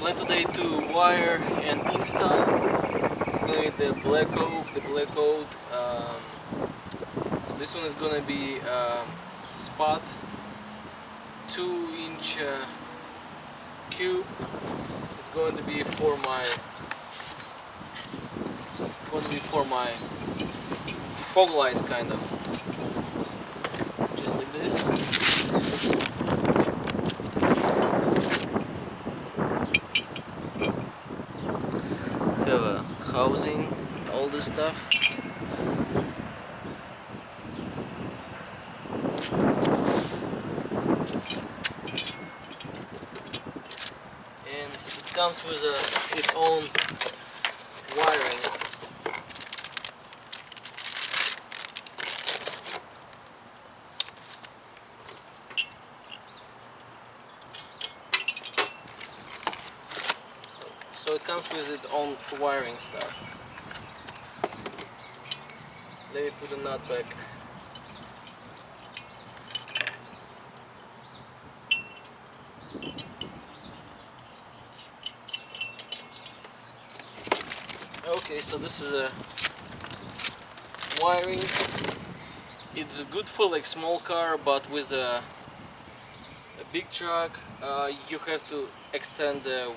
plan today to wire and install the black coat. So this one is gonna be spot 2-inch cube. It's going to be for my fog lights, kind of, just like this. Have a housing, all this stuff. And it comes with its own wiring. So it comes with its own wiring stuff. Let me put the nut back. Okay, so this is a wiring. It's good for like small car, but with a big truck, you have to extend the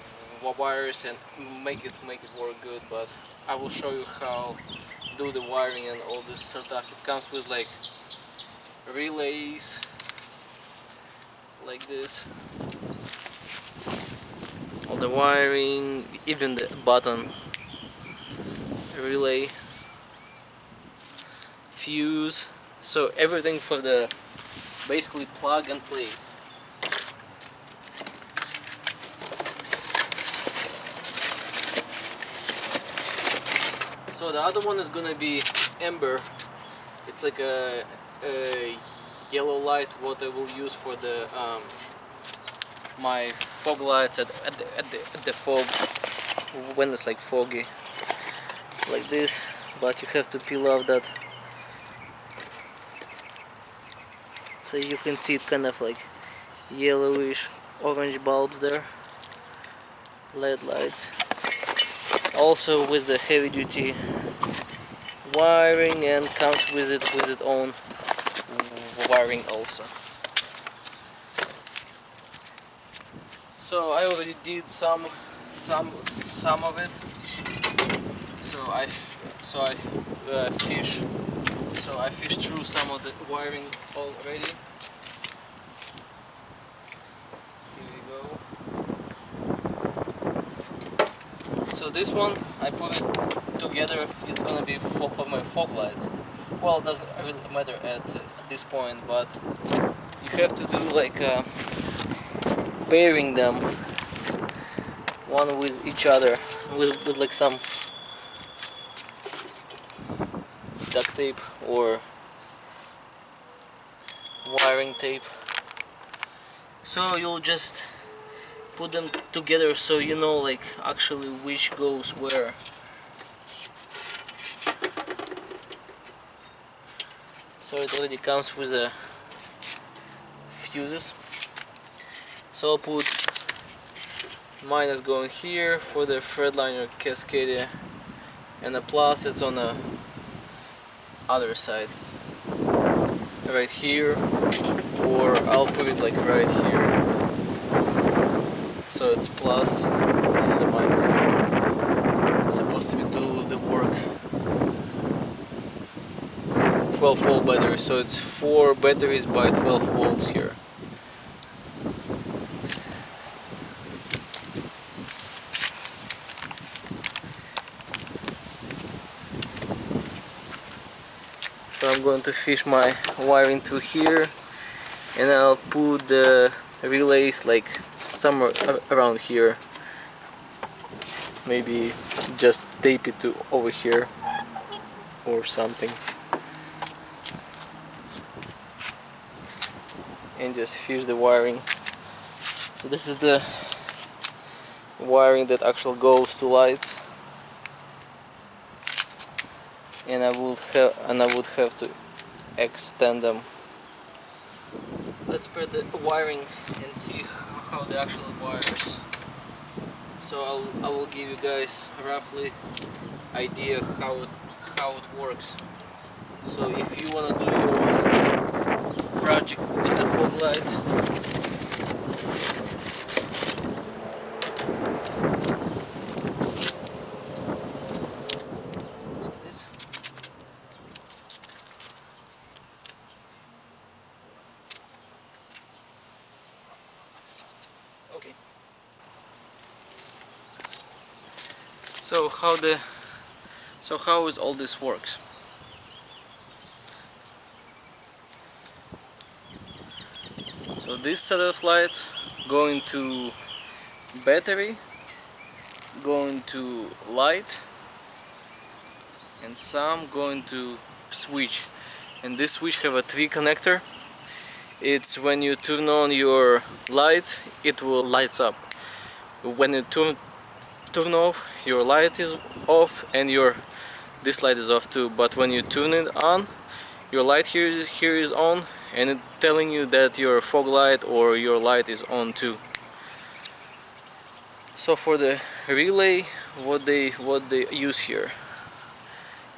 wires and make it work good. But I will show you how do the wiring and all this stuff. It comes with like relays like this, all the wiring, even the button relay, fuse, so everything for the basically plug and play. So the other one is gonna be amber. It's like a yellow light what I will use for the my fog lights at the fog when it's like foggy like this, but you have to peel off that so you can see it kind of like yellowish orange bulbs there, LED lights. Also with the heavy duty wiring, and comes with its own wiring also. So I already did some of it. So I fished through some of the wiring already. Here we go. So this one I put it together. It's gonna be for my fog lights. Well, it doesn't really matter at this point, but you have to do like pairing them one with each other with like some duct tape or wiring tape. So you'll just put them together so you know like actually which goes where. So it already comes with a fuses. So I'll put mine is going here for the threadliner Cascadia, and the plus it's on the other side right here, or I'll put it like right here. So it's plus, this is a minus. It's supposed to do the work. 12-volt battery, so it's 4 batteries by 12 volts here. So I'm going to fish my wiring through here, and I'll put the relays like somewhere around here. Maybe just tape it to over here or something, and just fish the wiring. So this is the wiring that actually goes to lights, and I would have to extend them. Let's spread the wiring and see how the actual wires. So I will give you guys roughly idea of how it works. So if you want to do your project with the fog lights, this. Okay. So how is all this works? So this set of lights going to battery, going to light, and some going to switch. And this switch have a 3 connector. It's when you turn on your light, it will light up. When you turn off, your light is off, and this light is off too. But when you turn it on, your light here is on, and it's telling you that your fog light or your light is on too. So for the relay, what they use here,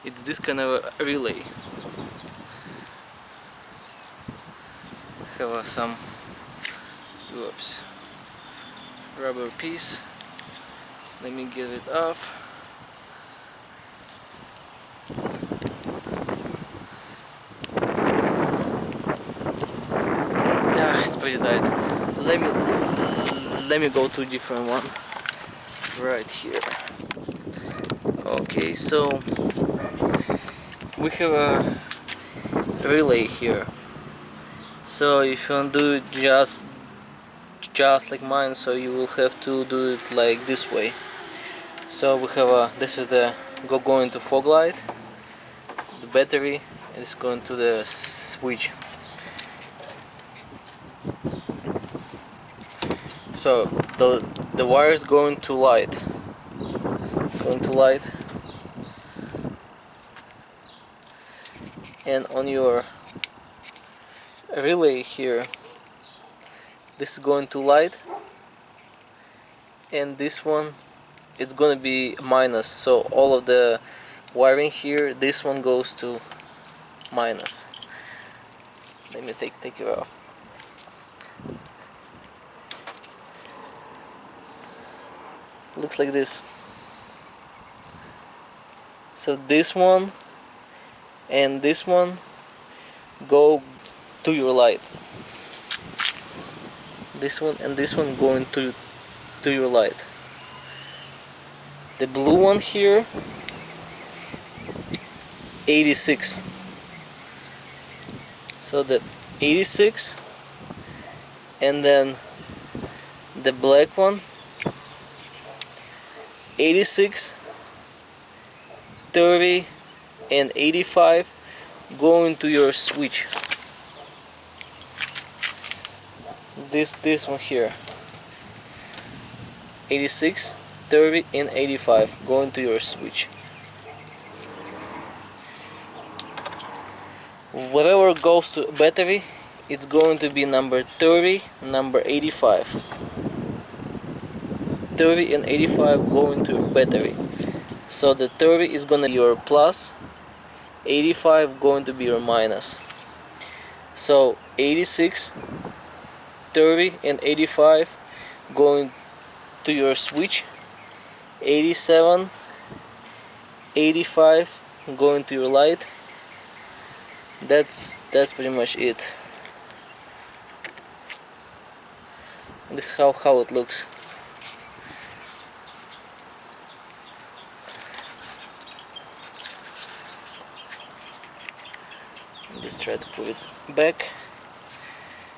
it's this kind of a relay. Have some rubber piece. Let me get it off. It's pretty tight. Let me go to a different one right here. Okay, so we have a relay here. So if you want to do it just like mine, so you will have to do it like this way. So we have this is the going to fog light, the battery is going to the switch. So the wire is going to light, and on your relay here, this is going to light, and this one it's gonna be minus. So all of the wiring here, this one goes to minus. Let me take it off. Looks like this. So this one and this one go to your light. This one and this one going to your light. The blue one here, 86. So the 86, and then the black one, 86, 30, and 85 going to your switch. This one here, 86, 30, and 85 going to your switch. Whatever goes to battery, it's going to be number 30, number 85. 30 and 85 going to battery. So the 30 is gonna be your plus, 85 going to be your minus. So 86, 30 and 85 going to your switch, 87, 85 going to your light. That's pretty much it. This is how it looks. Just try to put it back,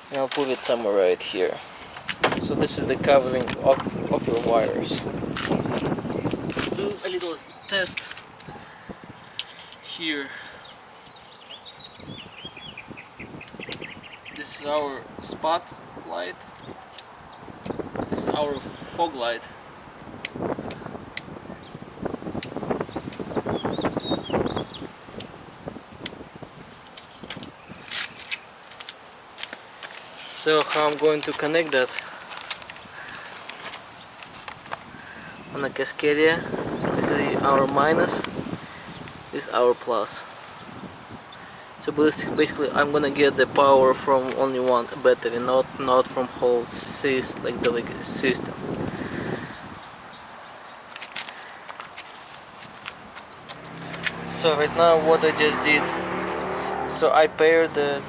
and I'll put it somewhere right here. So this is the covering of your wires. Let's do a little test here. This is our spot light. This is our fog light. So how I'm going to connect that? on a Cascadia. This is our minus, this is our plus. So basically I'm gonna get the power from only one battery, not from whole system. So right now what I just did, so I paired the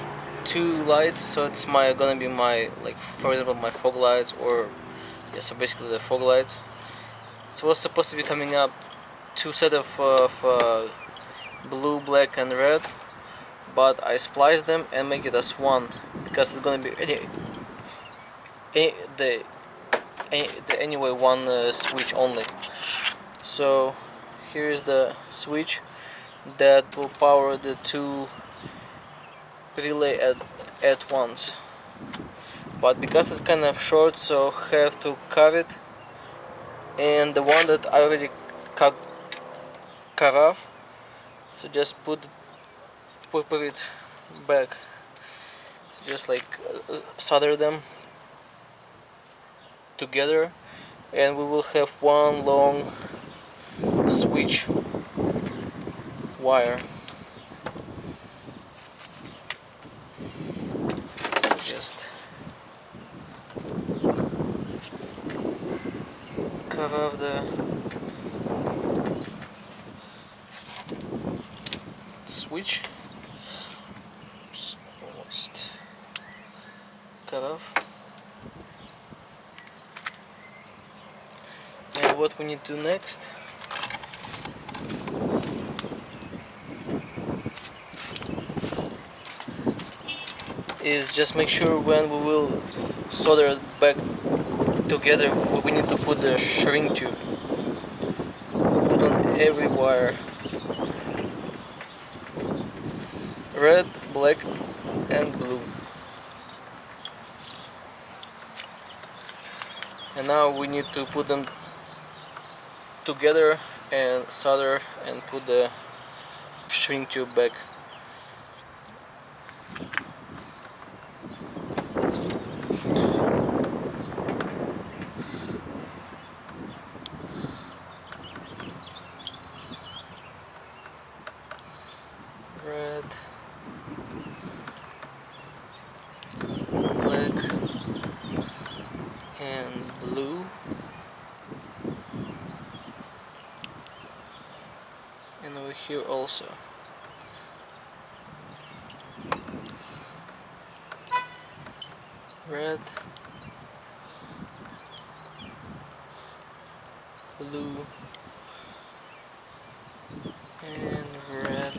two lights, so it's gonna be my, like, for example, my fog lights, or yeah, so basically the fog lights. So what's supposed to be coming up two set of blue, black and red, but I spliced them and make it as one, because it's gonna be anyway one switch only. So here is the switch that will power the two relay at once, but because it's kind of short, so have to cut it, and the one that I already cut off, so just put it back, so just like solder them together, and we will have one long switch wire. So just cut off the switch, just almost cut off. And what we need to do next is just make sure when we will solder it back together, we need to put the shrink tube. Put on every wire, red, black and blue. And now we need to put them together and solder and put the shrink tube back. Red, black and blue, and over here also. Red, blue and red.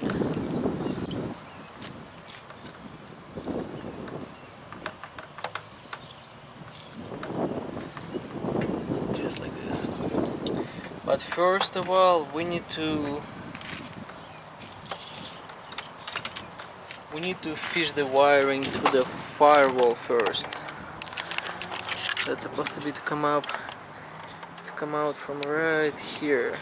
Just like this. But first of all, we need to fish the wiring to the firewall first. That's supposed to be to come out from right here.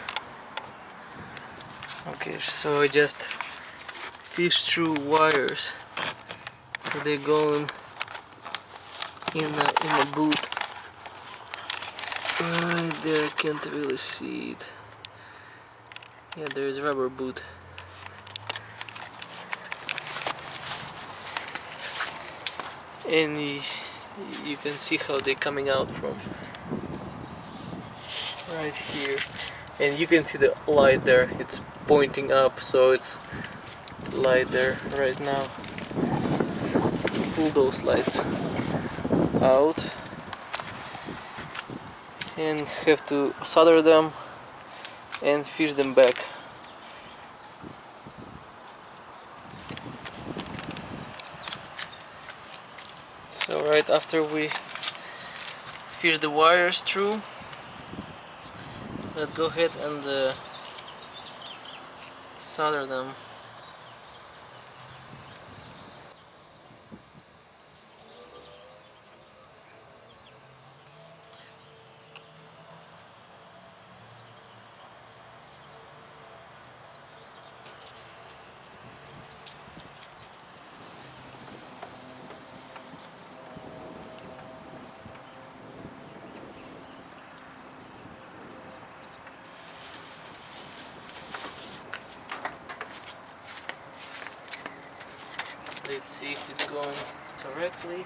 Okay, so I just fish through wires, so they're going in a boot right there. I can't really see it. Yeah, there's a rubber boot. And you can see how they're coming out from right here, and you can see the light there, it's pointing up, so it's light there right now. Pull those lights out and have to solder them and fish them back. So right after we fish the wires through, let's go ahead and solder them. Let's see if it's going correctly.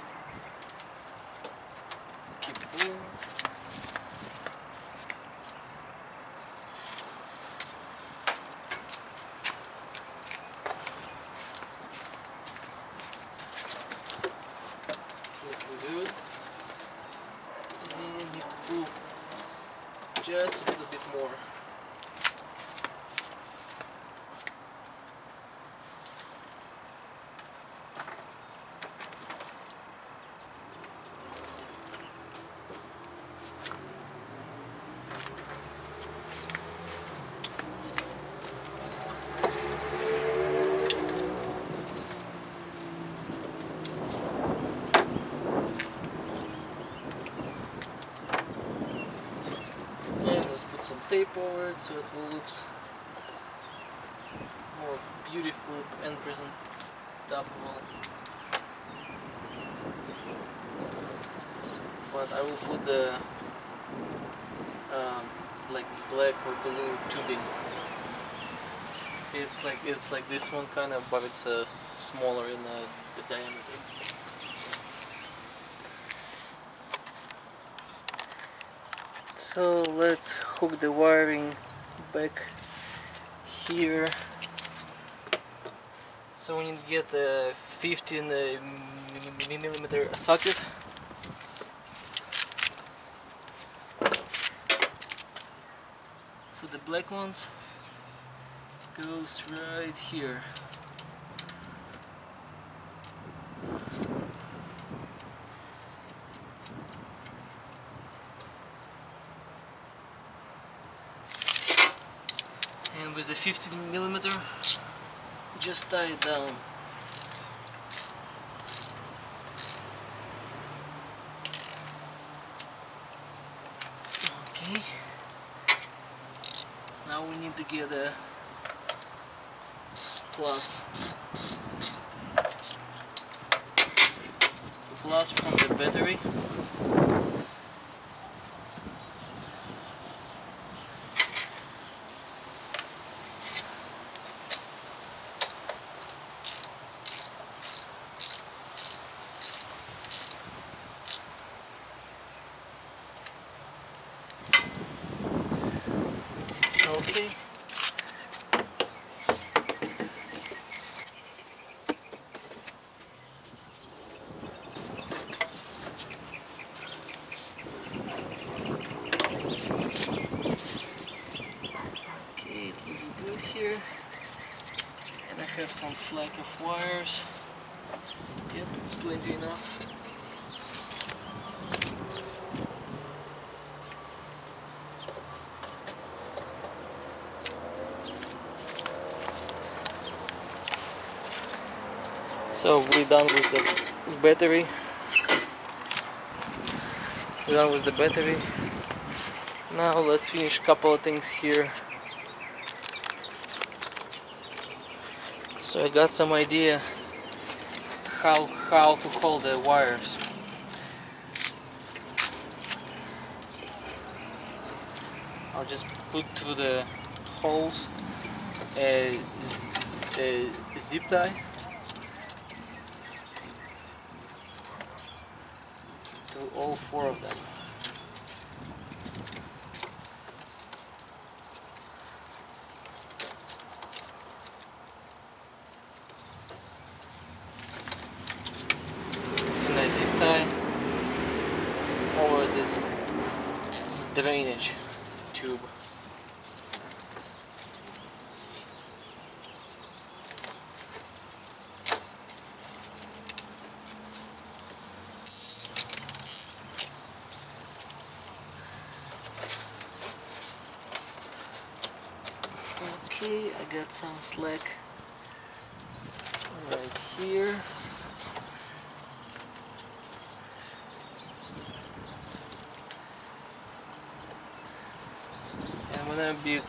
Keep pulling. Looking good. And need to pull just a little bit more. And let's put some tape over it so it will look more beautiful and presentable. But I will put the like black or blue tubing. It's like this one kind of, but it's smaller in the diameter. So let's hook the wiring back here. So we need to get a 15mm socket. So the black ones goes right here. And with the 15mm, just tie it down. Okay. Now we need to get a plus. It's a plus from the battery. Okay. Okay, it looks good here. And I have some slack of wires. Yep, it's plenty enough. So we're done with the battery. We're done with the battery. Now let's finish a couple of things here. So I got some idea how to hold the wires. I'll just put through the holes a zip tie. To all four of them. And I zip tie over this drainage tube. Okay, I got some slack right here. And when I be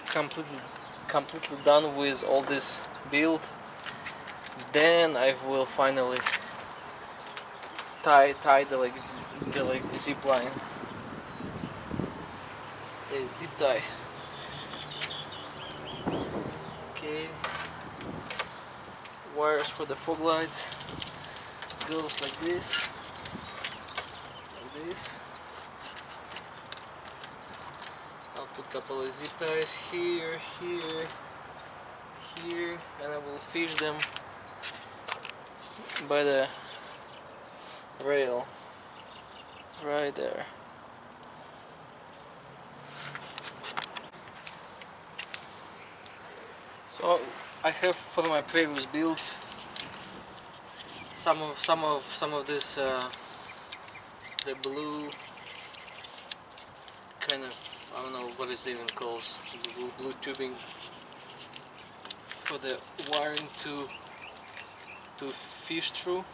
completely done with all this build, then I will finally tie the zip line, a zip tie. Okay, wires for the fog lights goes like this, I'll put a couple of zip ties here, and I will fish them by the rail right there. So I have for my previous build some of this the blue kind of, I don't know what it's even called, blue tubing for the wiring to fish through.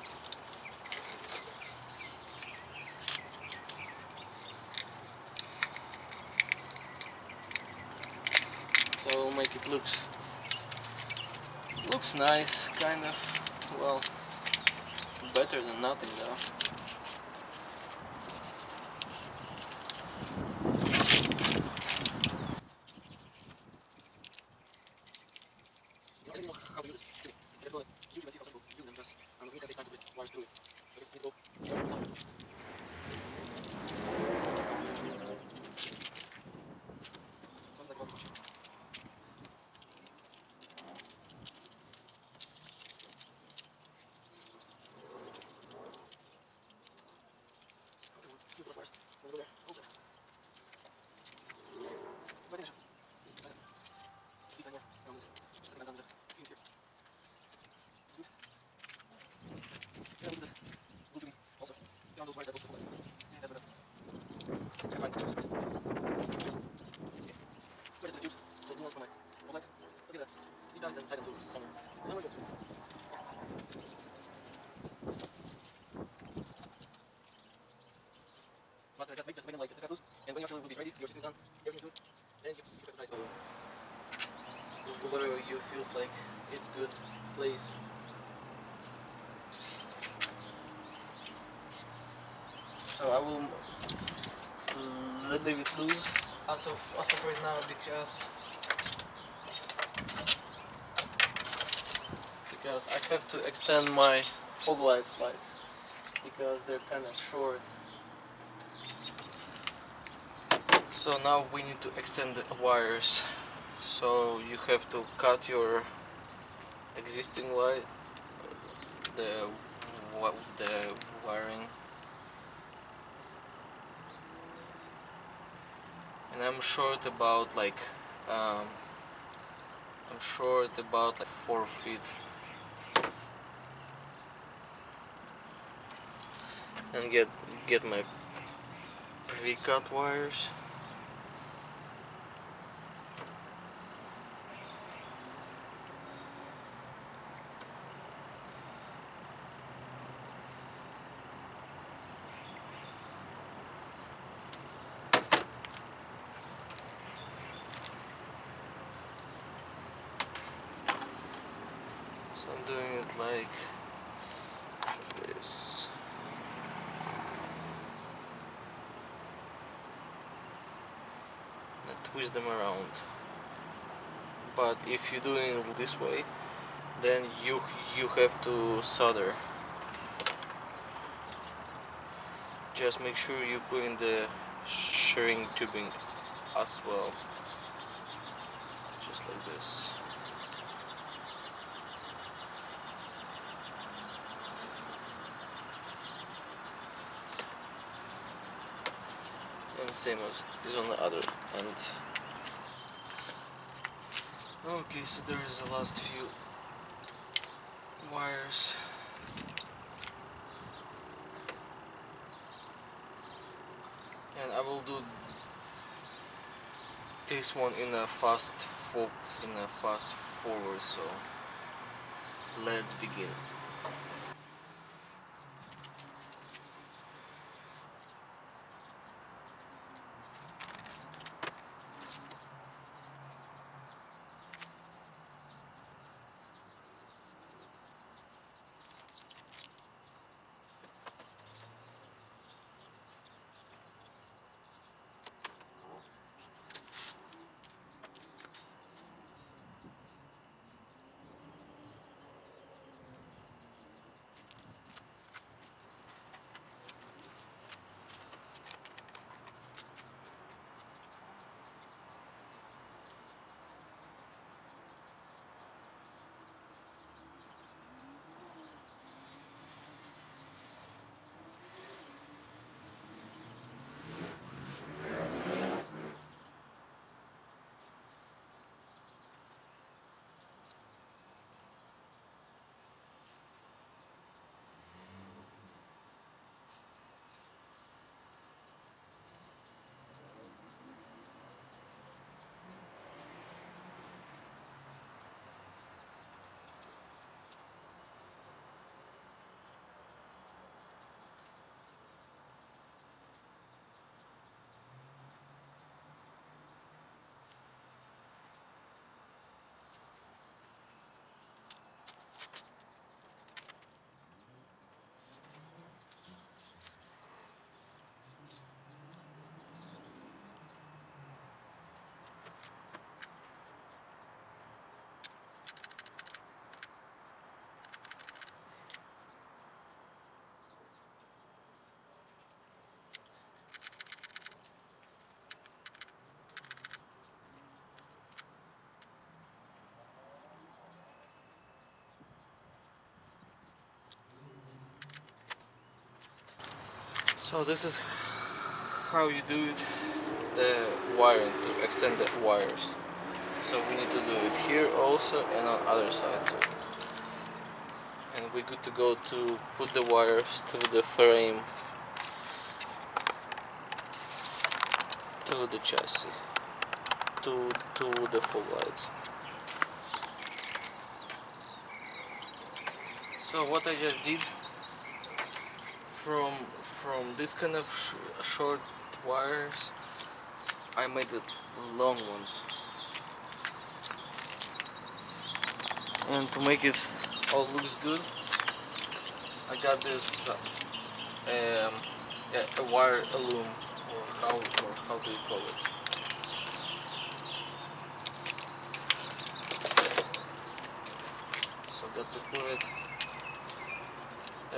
So I'll make it looks nice, kind of, well, better than nothing though. Just make them like this, and when your chili will be ready, your system's done, everything's good, then you can try to whatever you feels like it's good place. So I will leave it loose as of right now because I have to extend my fog lights because they're kind of short. So now we need to extend the wires. So you have to cut your existing light, the wiring, and I'm short about like 4 feet, and get my pre-cut wires. So I'm doing it like this. And twist them around. But if you're doing it this way, then you have to solder. Just make sure you put in the shearing tubing as well. Just like this. And same as is on the other end. Okay, so there is the last few wires. And I will do this one in a fast forward, so let's begin. So this is how you do it, the wiring, to extend the wires. So we need to do it here also and on other side too. And we're good to go to put the wires to the frame, to the chassis, to the fog lights. So what I just did, from this kind of short wires, I made it long ones. And to make it all looks good, I got this a wire loom, or how do you call it? So got to put it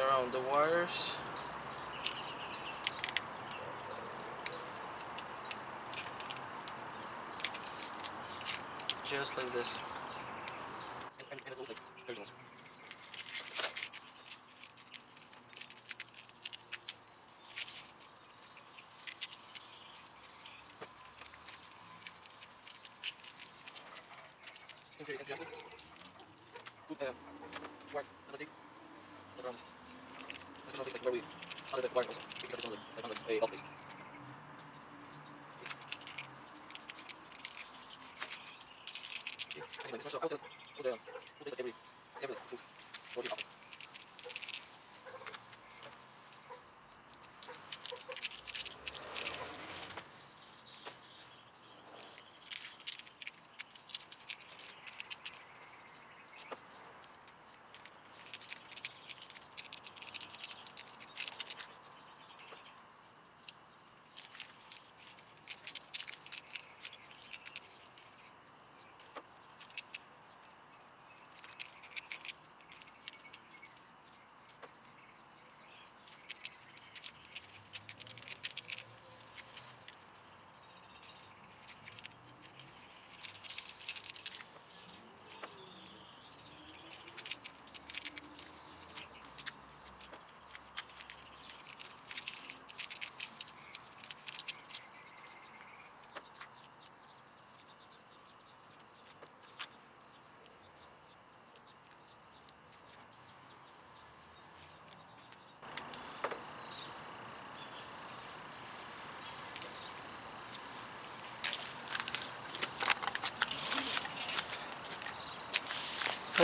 around the wires. Just like this. And it looks like curtains. Okay, example. Put wire electric around. This is not like where we started the wire also, because it's not like a bulk piece. Yeah, like this. So outside, put it like every foot for the outlet.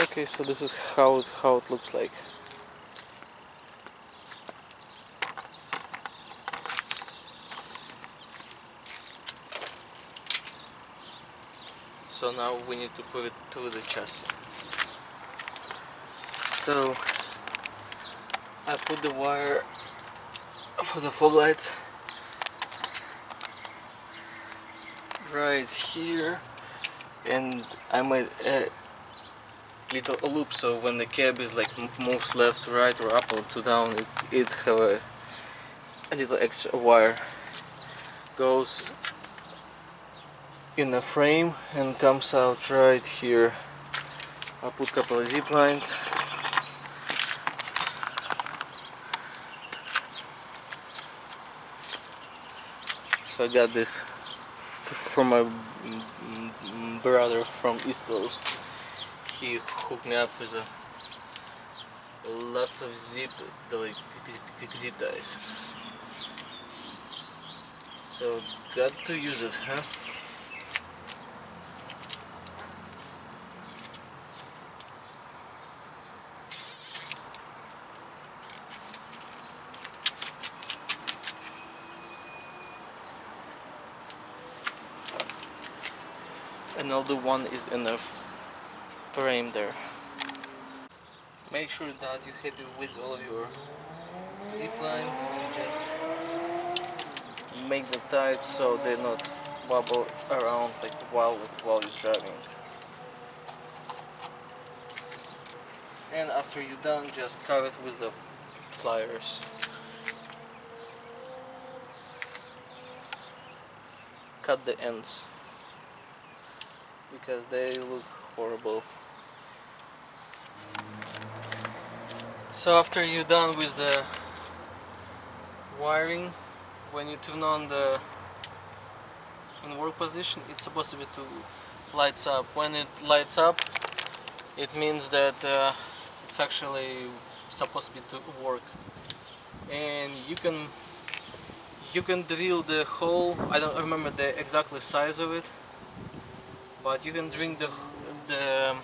Okay, so this is how it looks like. So now we need to put it to the chassis. So I put the wire for the fog lights right here, and I made a little loop, so when the cab is like moves left to right or up or to down, it have a little extra wire goes in the frame and comes out right here. I put a couple of zip lines. So I got this from my brother from East Coast. He hooked me up with lots of zip ties. So got to use it, huh? Another one is in the frame there. Make sure that you're happy with all of your zip lines and just make them tight so they not wobble around like while you're driving. And after you're done, just cover it with the pliers. Cut the ends because they look horrible. So after you're done with the wiring, when you turn on the in work position, it's supposed to be lights up. When it lights up, it means that it's actually supposed to be to work. And you can drill the hole. I don't remember the exact size of it, but you can the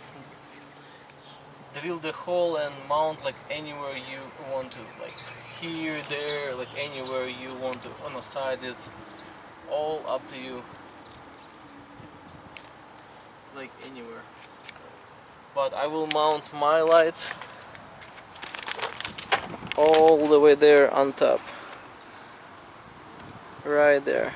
drill the hole and mount like anywhere you want to, like here, there, like anywhere you want to on the side. It's all up to you, like anywhere. But I will mount my lights all the way there on top, right there.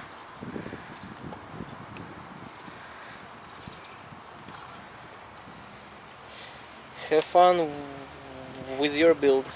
Have fun with your build.